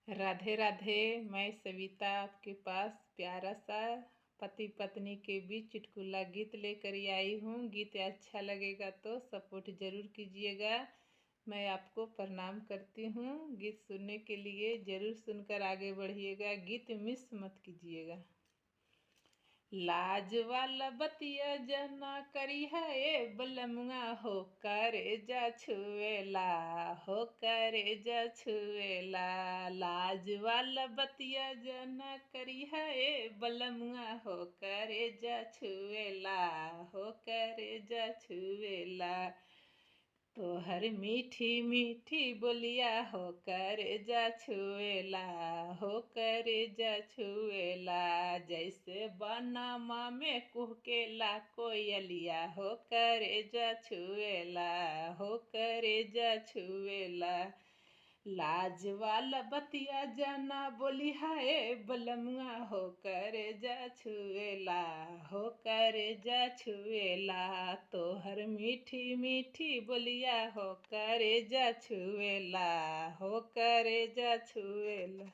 राधे राधे। मैं सविता आपके पास प्यारा सा पति पत्नी के बीच चुटकुला गीत लेकर आई हूँ। गीत अच्छा लगेगा तो सपोर्ट ज़रूर कीजिएगा। मैं आपको प्रणाम करती हूँ। गीत सुनने के लिए ज़रूर सुनकर आगे बढ़िएगा। गीत मिस मत कीजिएगा। लाज वाला बतिया जना करी है ए बलमुआ हो करे जा छुएला हो करे जा छुएला। लाज वाला बतिया जना करी है ए बलमुआ हो करे जा छुएला हो करे जा छुएला। तोहर मीठी मीठी बोलिया हो करे जा छुएला हो करे जा छुएला। जैसे बनामा में कुहकेला कोयलिया हो करे जा छुएला हो करे जा छुएला। लाज वाला बतिया जाना बोली हाय बलमुआ हो करे जा छुएला हो करे जा छुएला। तोहर मीठी मीठी बोलिया हो करे जा छुएला हो करे जा छुएला।